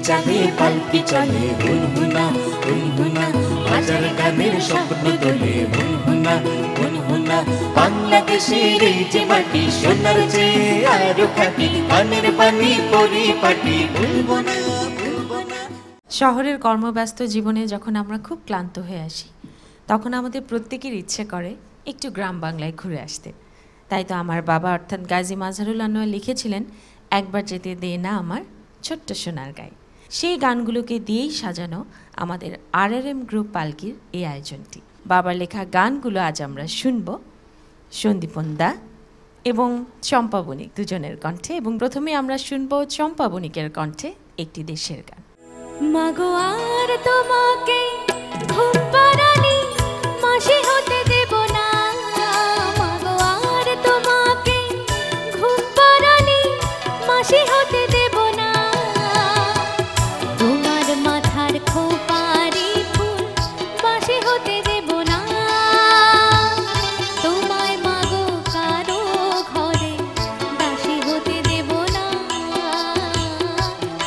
চালে পালকি চলে হুনহুনা হুনহুনা হাজার গানের স্বপ্ন তোলে হুনহুনা হুনহুনা বাংলাদেশের এই যে মাটি সোনার চেয়ে আরো খাঁটি পানের পানি পরিপাটি ভুলবো না ভুলবো না। শহরের কর্মব্যস্ত জীবনে যখন আমরা খুব ক্লান্ত হয়ে আসি তখন আমাদের প্রত্যেকের ইচ্ছে করে একটু গ্রাম বাংলায় ঘুরে আসতে। তাই তো আমার বাবা অর্থাৎ গাজী মাজহারুল আনোয়ার লিখেছিলেন, একবার যেতে দে না আমার ছোট্ট সোনার গায়ে। সেই গানগুলোকে দিয়েই সাজানো আমাদের RRM গ্রুপ পালকির এই আয়োজনটি। বাবার লেখা গানগুলো আজ আমরা শুনব সন্দীপন দা এবং চম্পা বণিক দুজনের কণ্ঠে। এবং প্রথমে আমরা শুনব চম্পা বণিকের কণ্ঠে একটি দেশের গান। মাগো আর তোমাকে ঘুম পাড়ানি মাসি হতে দেব না, মাগো আর তোমাকে ঘুম পাড়ানি মাসি হতে দেব না, তোমার মাথার খোপারি ফুল বাসি হতে দেব না, তোমায় মাগো কারো ঘরে দাসী হতে দেব না,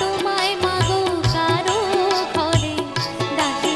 তোমায় মাগো কারো ঘরে দাসী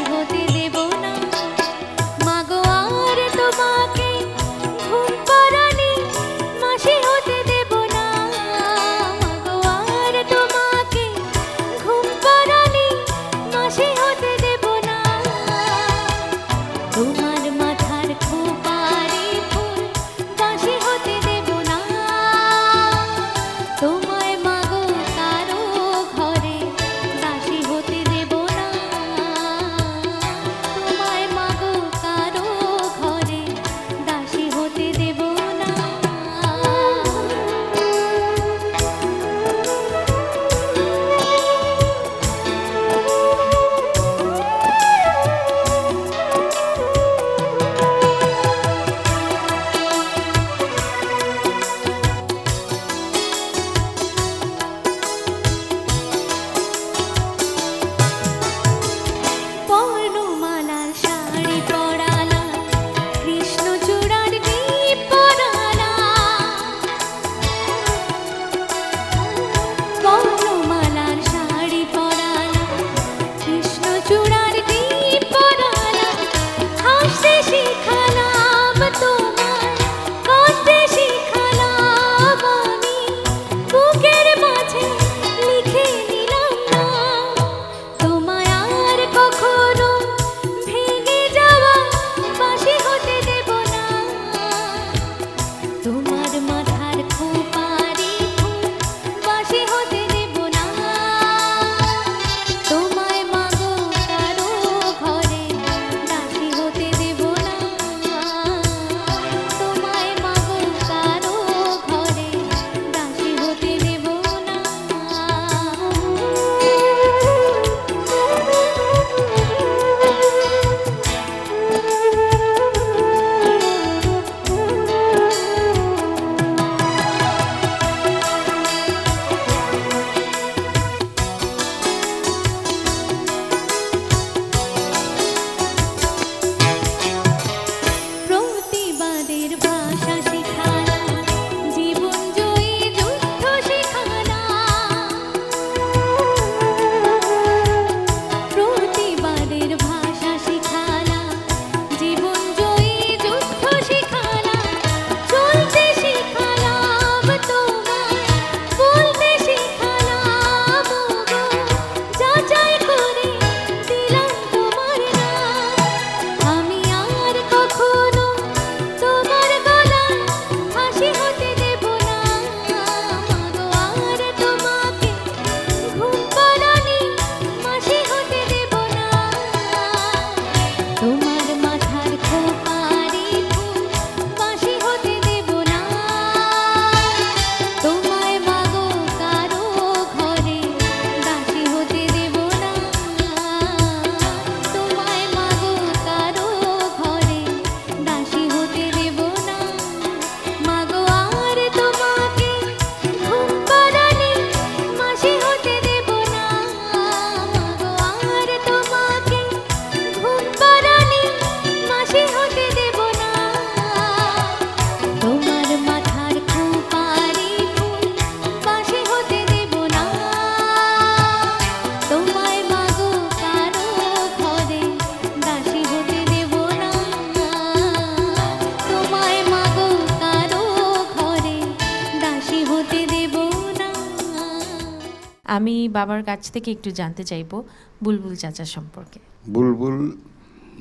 আমি বাবার কাছ থেকে একটু জানতে চাইবো বুলবুল চাচা সম্পর্কে। বুলবুল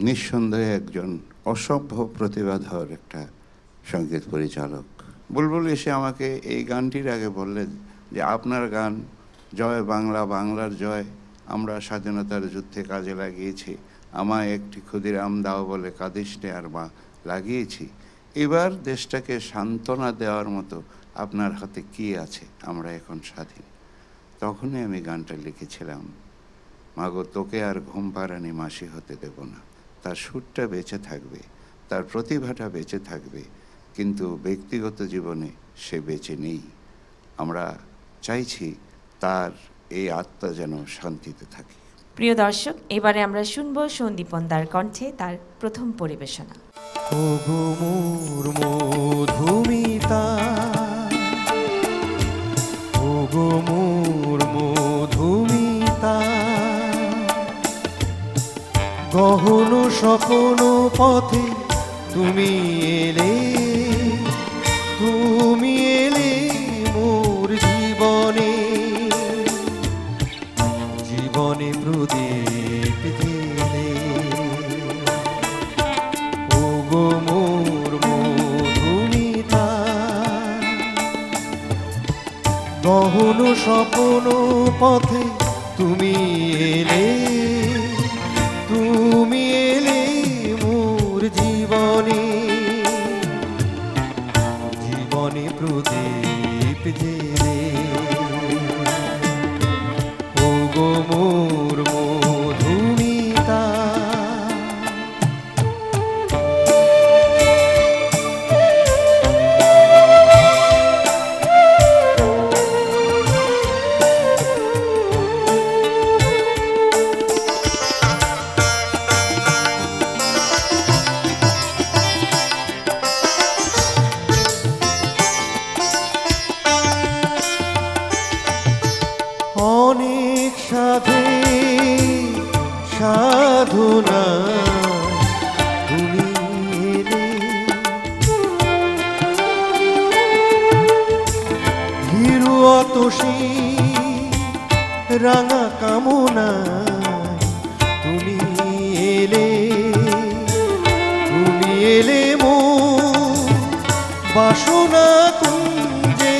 নিঃসন্দেহে একজন অসম্ভব প্রতিভাধর একটা সঙ্গীত পরিচালক। বুলবুল এসে আমাকে এই গানটির আগে বললেন যে আপনার গান জয় বাংলা, বাংলার জয় আমরা স্বাধীনতার যুদ্ধে কাজে লাগিয়েছি, আমায় একটি ক্ষুদিরাম দাও বলে কাঁদিস নে আর মা লাগিয়েছি, এবার দেশটাকে সান্ত্বনা দেওয়ার মতো আপনার হাতে কি আছে, আমরা এখন স্বাধীন। তখনই আমি গানটা লিখেছিলাম, মাগো তোকে আর ঘুম পাড়ানি মাসি হতে দেব না। তার সুরটা বেঁচে থাকবে, তার প্রতিভাটা বেঁচে থাকবে, কিন্তু ব্যক্তিগত জীবনে সে বেঁচে নেই। আমরা চাইছি তার এই আত্মা যেন শান্তিতে থাকে। প্রিয় দর্শক, এবারে আমরা শুনবো সন্দীপন দার কণ্ঠে তার প্রথম পরিবেশনা। ওগো মোর মধুমিতা, ওগো মোর মধুমিতা, গহন স্বপ্ন পথে তুমি এলে, তুমি এলে মোর জীবনে, জীবনে প্রদীপ জেলে। ওগো মোর মধুমিতা, গহন স্বপ্ন পথে তুমি এলে, তুমি এলে মোর জীবনে, জীবনে প্রদীপ জেলে। ওগো মোর মধুমিতা, অনেক সাধে সাধনা তুমি এলে, হিরু অতসী রাঙা কামনা তুমি এলে, তুমি এলে মো বাসনা কুঞ্জে,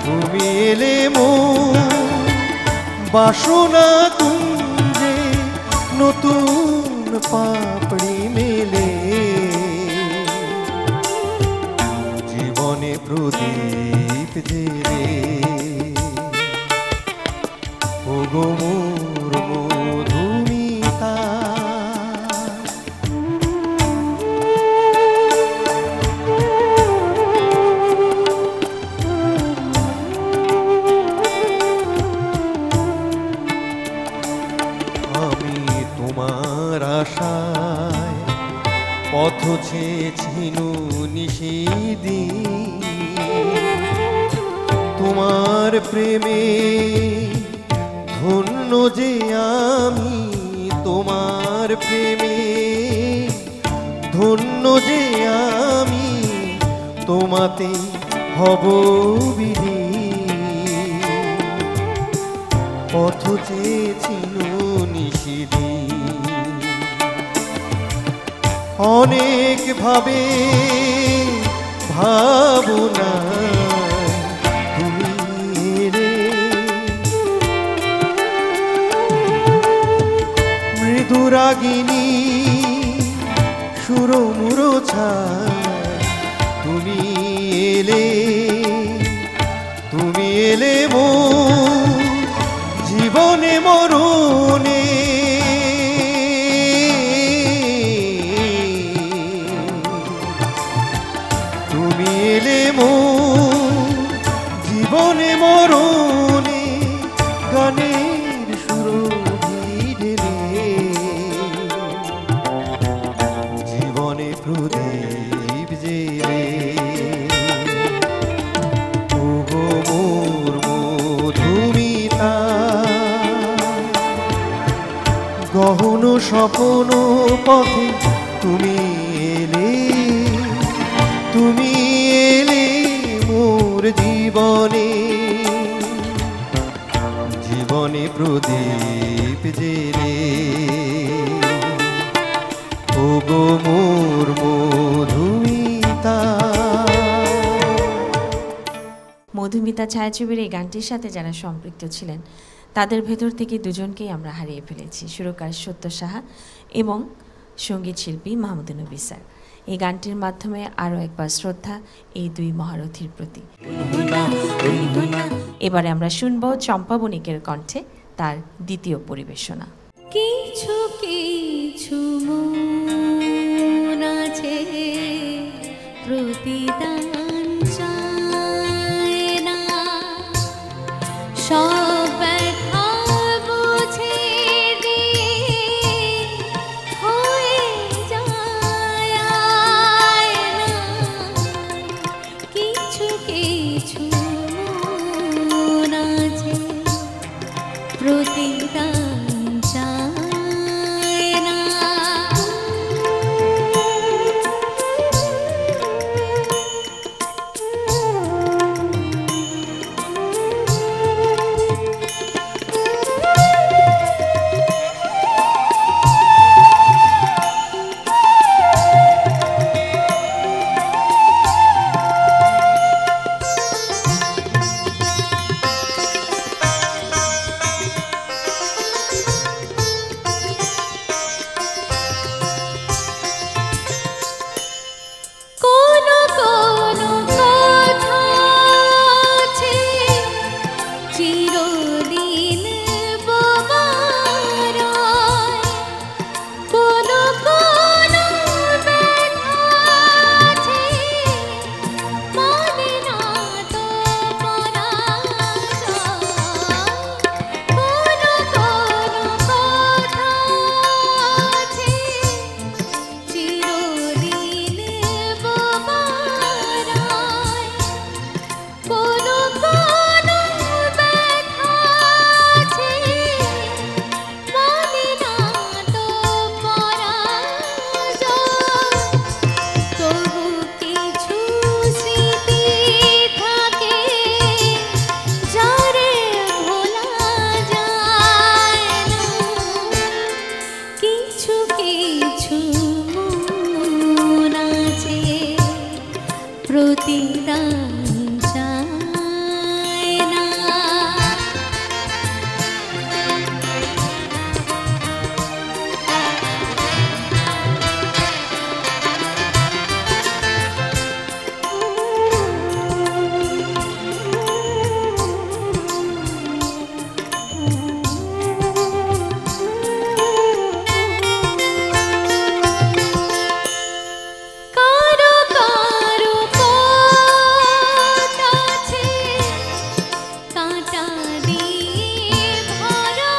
তুমি এলে মো বাসনা কুঞ্জে, নতুন পাপড়ি মেলে, জীবনে প্রদীপ জেলে। ওগো মোর মধুমিতা, আমি তোমার আশায় পথ ছেছিনু নিশিদিন, তোমার প্রেমে ধন্য যে আমি, তোমার প্রেমে ধন্য যে আমি, তোমাতে হব বিলীন, পথ চেয়েছিনু নিশিদিন। অনেক ভাবে ভাবনা তুমি এলে, মৃদুরাগিনী সুরমুরছা তুমি এলে, তুমি এলে মো জীবনে মরণে, তুমি এলে মো জীবনে মরণে, গানের সুরভি ঢেলে, জীবনে প্রদীপ জেলে। ওগো মোর মধুমিতা, গহন স্বপ্ন পথে তুমি এলে, জীবনী জীবনী প্রদীপ জেলে ওগো মোর মধুমিতা। মধুমিতা ছায়াছবির এই গানটির সাথে যারা সম্পৃক্ত ছিলেন তাদের ভেতর থেকে দুজনকেই আমরা হারিয়ে ফেলেছি, সুরকার সত্য সাহা এবং সঙ্গীত শিল্পী মাহমুদুন নবী স্যার। এই গানটির মাধ্যমে আরও একবার শ্রদ্ধা এই দুই মহারথীর প্রতি। এবারে আমরা শুনব চম্পা বণিকের কণ্ঠে তার দ্বিতীয় পরিবেশনা। কিছু কিছু মন আছে প্রতিদান চায় না, সব ব্যথা বুঝে দিয়ে হয়ে যায় না। কিছু কিছু মন আছে প্রতিদান চায় না। কোনো কোনো কথা আছে চিরদিন বোবার, কোনো কোনো ব্যথা আছে মানে না তো পরাজয়। কোনো কোনো কথা আছে চিরদিন বোবার, কোনো কোনো ব্যথা আছে মানে না তো পরাজয়। তবু কিছু স্মৃতি থাকে যারে ভোলা যায় না। কিছু কিছু মন আছে প্রতিদান চায় না। কারো কারো পথ আছে কাঁটা দিয়ে ভরা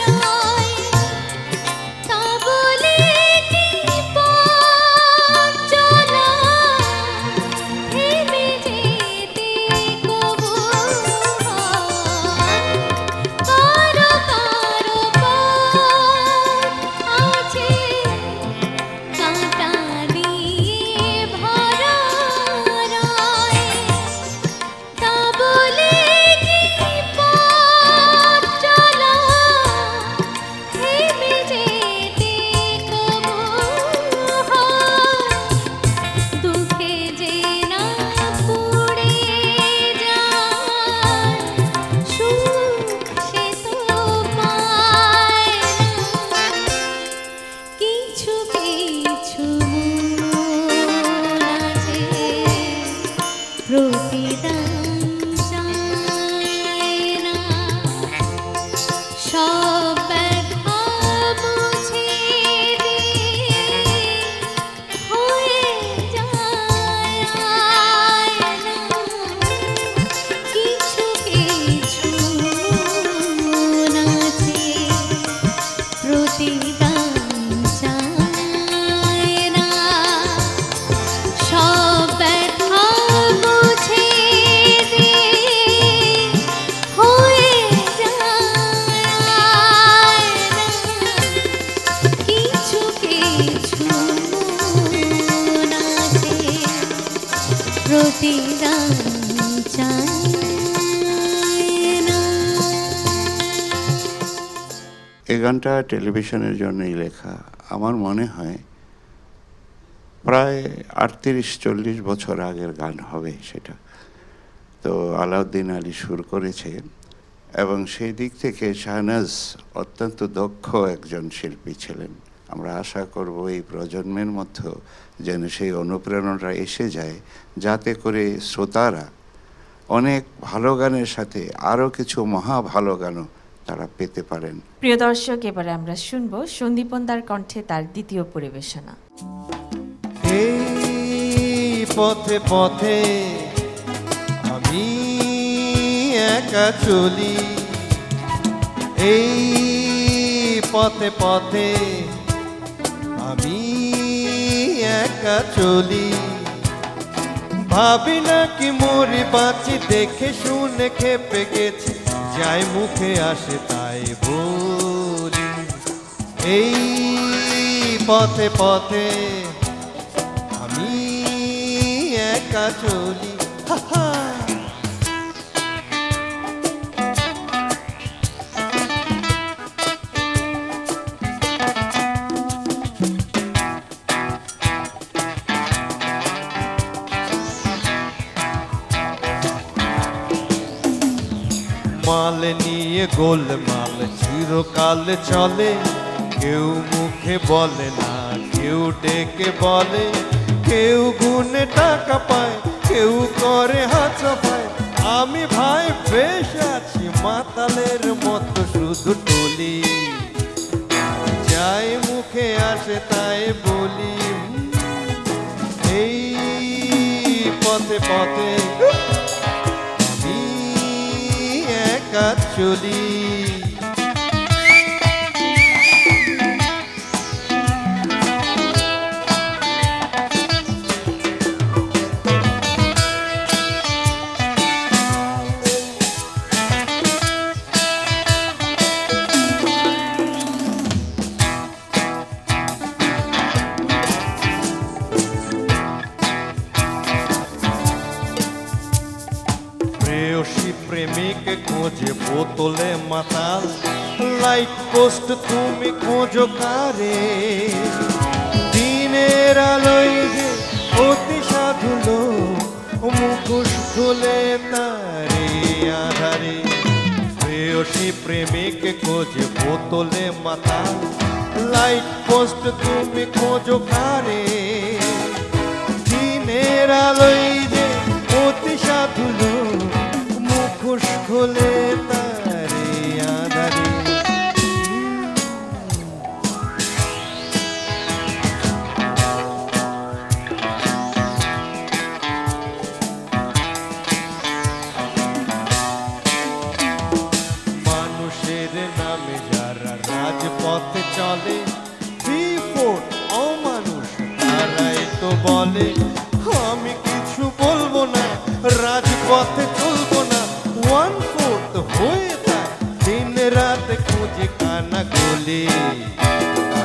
রয়, তা বলে কি পথ চলা থেমে যেতে কবু হয়। কারো কারো পথ আছে কাঁটা দিয়ে ভরা রয়, তা বলে কি এই গানটা টেলিভিশনের জন্যই লেখা। আমার মনে হয় প্রায় 38-40 বছর আগের গান হবে সেটা। তো আলাউদ্দিন আলী সুর করেছে এবং সেই দিক থেকে শাহনাজ অত্যন্ত দক্ষ একজন শিল্পী ছিলেন। আমরা আশা করব এই প্রজন্মের মধ্যে যেন সেই অনুপ্রেরণাটা এসে যায়, যাতে করে শ্রোতারা অনেক ভালো গানের সাথে আরও কিছু মহা ভালো গানও তারা পেতে পারেন। প্রিয় দর্শক, এবারে আমরা শুনবো সন্দীপনদার কণ্ঠে তার দ্বিতীয় পরিবেশনা। এই পথে পথে আমি একা চলি, এই পথে পথে আমি একা চলি, ভাবি না কি মরি বাঁচি, দেখে শুনে খেপে গেছি, যাই মুখে আসে তাই বলি। এই পথে পথে আমি একা চলি, হা হা। মাল নিয়ে গোলমাল চিরকাল চলে, কেউ মুখে বলে না, কেউ ডেকে বলে, কেউ গুনে টাকা পায়, কেউ করে হাত পায়। আমি ভাই বেশ আছি, মাতালের মতো শুধু টলি, যাই মুখে আসে তাই বলি। এই পথে পথে আমি একা চলি, প্রেমিক খোঁজে বোতলে মাতাল, লাইট পোস্ট তুমি খোঁজো কারে, দিনের আলোয় যে অতি সাধুলো, মুখোশ খুলে তারে আধারে। প্রেয়সী প্রেমিক খোঁজে বোতলে মাতাল, লাইট পোস্ট তুমি খোঁজো কারে, দিনের আলোয় যে অতি সাধুলো, মুখোশ খুলে তারে আধারে। মানুষের নামে যারা রাজপথে চলে, বিফোর অমানুষ তারাই তো বলে, আমি কিছু বলবো না, রাজপথে চলবো না, 1/4 হয়ে যায়, দিন রাত খুঁজে কানা গলি,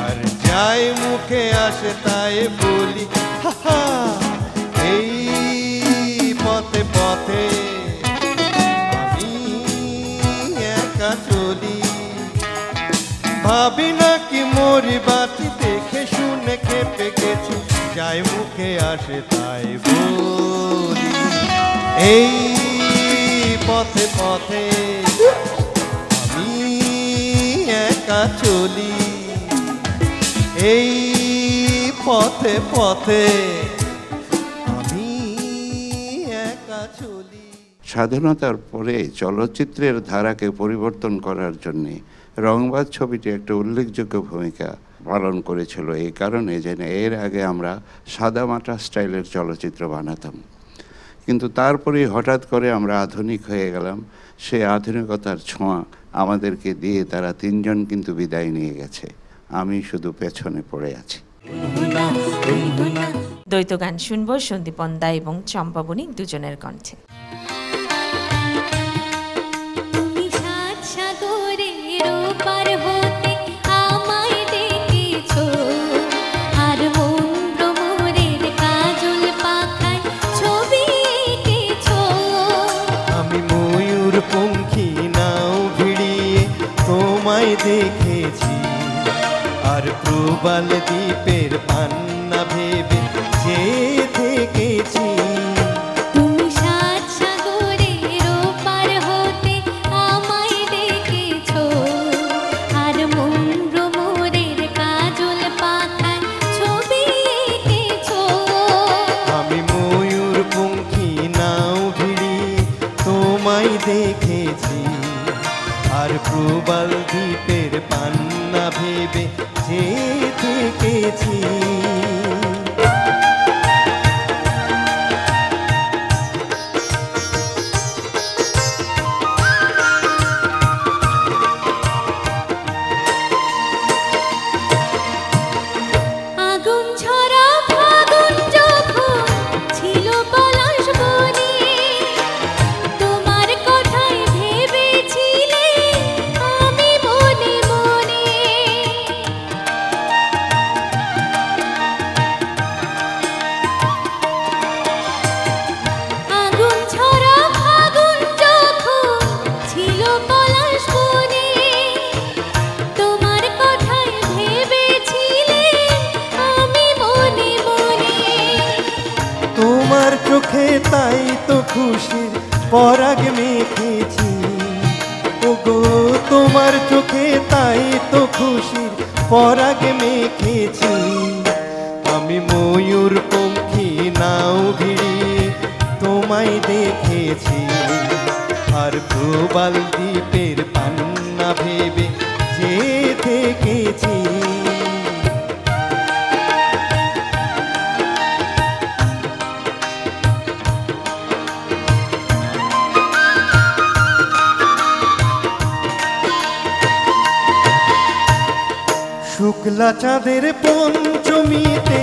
আর যাই মুখে আসে তাই বলি, হা হা। এই পথে পথে আমি একা চলি, ভাবি না কি মরি বাঁচি, দেখে শুনে খেপে গেছি, যাই মুখে আসে তাই বলি। এই পথে পথে আমি একা চলি, এই পথে পথে আমি একা চলি। স্বাধীনতার পরে চলচ্চিত্রের ধারাকে পরিবর্তন করার জন্যে রংবাজ ছবিটি একটা উল্লেখযোগ্য ভূমিকা পালন করেছিল, এই কারণে যে এর আগে আমরা সাদামাটা স্টাইলের চলচ্চিত্র বানাতাম, কিন্তু তারপরে হঠাৎ করে আমরা আধুনিক হয়ে গেলাম। সে আধুনিকতার ছোঁয়া আমাদেরকে দিয়ে তারা তিনজন কিন্তু বিদায় নিয়ে গেছে, আমি শুধু পেছনে পড়ে আছি। দ্বৈত গান শুনবো সন্দীপন দা এবং চম্পা বণিক দুজনের কণ্ঠে। তুমি সাত সাগরের ওপার হতে আমায় ডেকেছো, আর মন ভ্রমরের কাজল পাখায় ছবি এঁকেছো। আমি ময়ূর পঙ্খী নাও ভিড়িয়ে তোমায় দেখেছি, থেকেছি, আর প্রবাল দ্বীপের পান্না ভেবে যে থেকেছি। তুমি সাত সাগরের ওপার হতে আমায় ডেকেছো, আর মন্দ্র মোরের কাজল পাখায় ছবি এঁকেছো। আমি ময়ূর পঙ্খী নাও ভিড়িয়ে তোমায় দেখেছি, আর প্রবাল দ্বীপের পান্না ভেবে যে থেকেছি। আগুন ঝরা ফাগুন যখন ছিল পলাশ বনে, তোমার কথাই ভেবেছিলে আমি মনে মনে। আগুন ঝরা ফাগুন যখন ছিল পলাশ বনে, তোমার কথাই ভেবেছিলে আমি মনে মনে। তোমার চোখে তাই তো খুশির পরাগ মেখেছি, ওগো তোমার চোখে তাই তো খুশির পরাগ মেখেছি। আমি ময়ূর পঙ্খী নাও ভিড়িয়ে তোমায় দেখেছি, আর প্রবাল দ্বীপের পান্না ভেবে যে থেকেছি। শুক্লা চাঁদের পঞ্চমীতে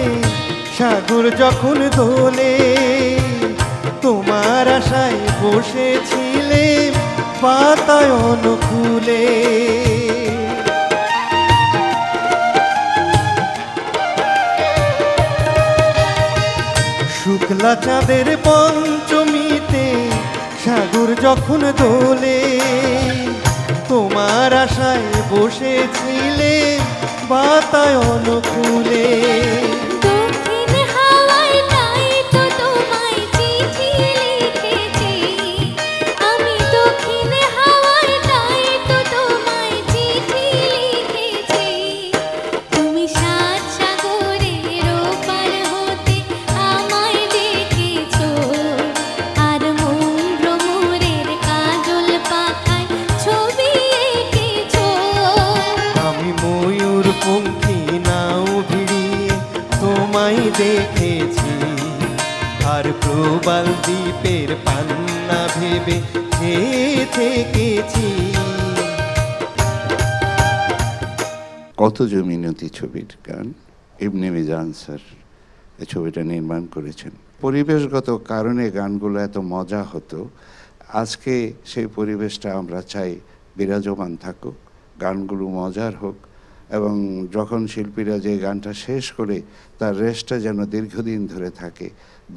সাগর যখন দোলে, তোমার আশায় বসেছিলে বাতায়ন খুলে। শুক্লা চাঁদের পঞ্চমীতে সাগর যখন দোলে, তোমার আশায় বসেছিলে বাতায়ন খুলে। দক্ষিণ হাওয়ায় তাই তো তোমায় চিঠি লিখেছি, আমি দক্ষিণ হাওয়ায় তাই তো তোমায় চিঠি লিখেছি। তুমি সাত সাগরের ওপার হতে আমায় ডেকেছো, আর মন্দ্র মোরের কাজল পাখায় ছবি এঁকেছো। আমি ময়ূর পঙ্খী নাও ভিড়িয়ে তোমায় দেখেছি, আর প্রবাল দ্বীপের পান্না ভেবে যে থেকেছি। কত জমিনতি ছবির গান ইবনে মিজান স্যার এই ছবিটা নির্মাণ করেছেন। পরিবেশগত কারণে গানগুলো এত মজা হতো, আজকে সেই পরিবেশটা আমরা চাই বিরাজমান থাকুক, গানগুলো মজার হোক, এবং যখন শিল্পীরা যে গানটা শেষ করে তার রেস্টটা যেন দীর্ঘদিন ধরে থাকে,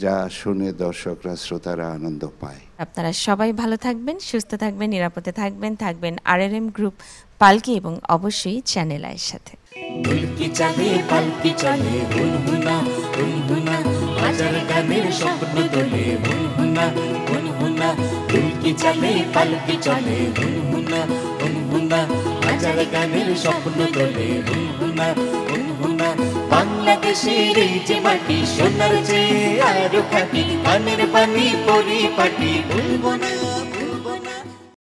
যা শুনে দর্শকরা শ্রোতারা আনন্দ পায়। আপনারা সবাই ভালো থাকবেন, সুস্থ থাকবেন, নিরাপদে থাকবেন, থাকবেন RRM গ্রুপ, পালকি এবং অবশ্যই চ্যানেল আয়ের সাথে। ঢুলকি চালে পালকি চলে হুনহুনা হুনহুনা, হাজার গানের স্বপ্ন তোলে হুনহুনা হুনহুনা। ঢুলকি চালে পালকি চলে হুনহুনা হুনহুনা, হাজার গানের স্বপ্ন তোলে হুনহুনা হুনহুনা। বাংলাদেশের এই যে মাটি সোনার চেয়ে আরো খাঁটি, গানের পানি পরিপাটি ভুলবো না।